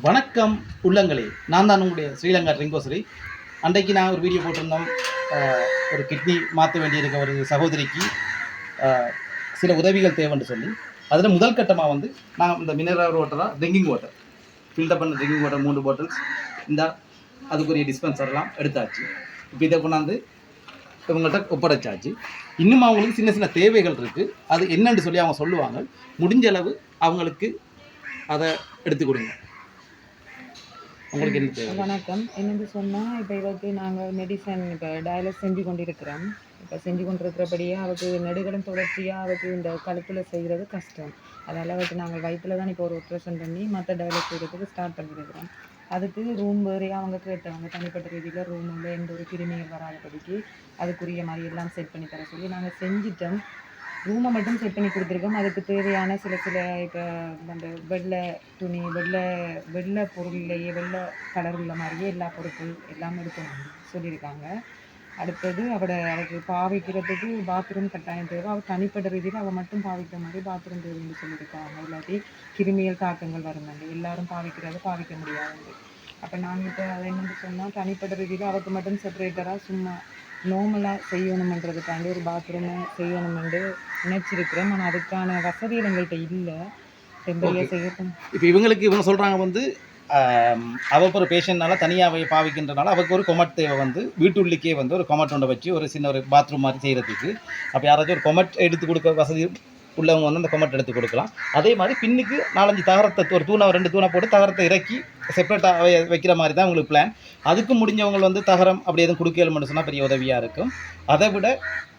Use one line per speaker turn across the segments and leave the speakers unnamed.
வணக்கம் உள்ளங்களே, நான் தான் உங்களுடைய ஸ்ரீலங்கா ரிங்கோசரி. அன்றைக்கு நான் ஒரு வீடியோ போட்டிருந்தோம். ஒரு கிட்னி மாற்ற வேண்டியிருக்க ஒரு சகோதரிக்கு சில உதவிகள் தேவைன்னு சொல்லி, அதில் முதல் கட்டமாக வந்து நான் இந்த மினரல் வாட்டராக ட்ரிங்கிங் வாட்டர், ஃபில்டர் பண்ண ட்ரிங்கிங் வாட்டர் 3 பாட்டில்ஸ் இந்த அதுக்குரிய டிஸ்பென்சர்லாம் எடுத்தாச்சு. இப்போ இதை கொண்டாந்து இவங்கள்ட்ட ஒப்படைச்சாச்சு. இன்னும் அவங்களுக்கு சின்ன சின்ன தேவைகள் இருக்குது. அது என்னன்னு சொல்லி அவங்க சொல்லுவாங்க. முடிஞ்ச அளவு அவங்களுக்கு அதை எடுத்து கொடுங்க. உங்களுக்கு என்ன தேவை?
வணக்கம். என்னென்று சொன்னால், இப்போ இவருக்கு நாங்கள் மெடிசன் இப்போ டயாலிஸ் செஞ்சு கொண்டிருக்கிறோம். இப்போ செஞ்சு கொண்டிருக்கிறபடியே அவருக்கு நெடுகடன் தொடர்ச்சியாக அவருக்கு இந்த கழுத்தில் செய்கிறது கஷ்டம். அதனால் அவருக்கு நாங்கள் வயிற்றில் தான் இப்போ ஒரு ஆப்ரேஷன் பண்ணி மற்ற டயாலிஸ் செய்கிறதுக்கு ஸ்டார்ட் பண்ணியிருக்கிறோம். அதுக்கு ரூம் வேறையாக அவங்க கேட்டவங்க, தனிப்பட்ட ரீதியில் ரூமில் எந்த ஒரு கிருமிகள் வராதபடிக்கு அதுக்குரிய மாதிரி எல்லாம் செட் பண்ணி தர சொல்லி நாங்கள் செஞ்சிட்டோம். ரூமை மட்டும் செட் பண்ணி கொடுத்துருக்கோம். அதுக்கு தேவையான சில இப்போ அந்த வெள்ளை துணி, வெள்ளை பொருள்லேயே வெள்ளை கலர் உள்ள மாதிரியே எல்லா பொருட்கள் எல்லாம் எடுக்கணும் சொல்லியிருக்காங்க. அடுத்தது அவருக்கு பாவிக்கிறதுக்கு பாத்ரூம் கட்டாயம் தேவை. அவள் தனிப்பட்ட ரீதியில் அவள் மட்டும் பாவிக்கிற மாதிரி பாத்ரூம் தேவைன்னு சொல்லியிருக்காங்க. இல்லாட்டி கிருமியல் தாக்கங்கள் வருங்க, எல்லாரும் பாவிக்க முடியாது. அப்போ நாங்கள் இப்போ அதை என்னென்னு சொன்னால், தனிப்பட்ட ரீதியில் அவருக்கு மட்டும் செப்பரேட்டராக சும்மா நார்மலாக செய்யணுமன்றதுக்காண்டி ஒரு பாத்ரூமு செய்யணுமென்று நினச்சிருக்கிறோம். ஆனால் அதுக்கான வசதிகள் எங்கள்கிட்ட இல்லை. டெம்பரரியாக செய்யட்டும்.
இப்போ இவங்க சொல்கிறாங்க வந்து அவள் ஒரு பேஷண்ட்னால தனியாக பாவிக்கின்றனால அவருக்கு ஒரு கொமட் தேவை. வந்து வீட்டுள்ளிக்கே வந்து ஒரு கொமட் ஒன்றை வச்சு ஒரு சின்ன ஒரு பாத்ரூம் மாதிரி செய்கிறதுக்கு. அப்போ யாராச்சும் ஒரு கொமட் எடுத்து கொடுக்க வசதி உள்ளவங்க வந்து அந்த கொமட் எடுத்து கொடுக்கலாம். அதே மாதிரி பின்னுக்கு 4-5 தகரத்தை, ஒரு 2 தூணை போட்டு தகரத்தை இறக்கி செப்பரேட்டாக வைக்கிற மாதிரி தான் உங்களுக்கு பிளான். அதுக்கு முடிஞ்சவங்க வந்து தகரம் அப்படி எதுவும் கொடுக்கலன்னு சொன்னால் பெரிய உதவியாக இருக்கும். அதை விட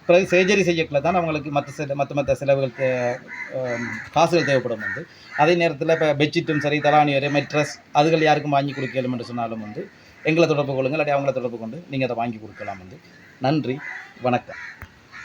பிறகு சர்ஜரி செய்யக்குள்ள தான் அவங்களுக்கு மற்ற செலவுகள் காசுகள் தேவைப்படும். வந்து அதே நேரத்தில் இப்போ பெட்ஷீட்டும் சரி, தலானி வரை மெட்ரஸ் அதுகள் யாருக்கும் வாங்கி கொடுக்கலும்னு சொன்னாலும் வந்து எங்களை தொடர்பு கொள்ளுங்கள். இல்லாட்டி அவங்கள தொடர்பு கொண்டு நீங்கள் அதை வாங்கி கொடுக்கலாம். வந்து நன்றி, வணக்கம்.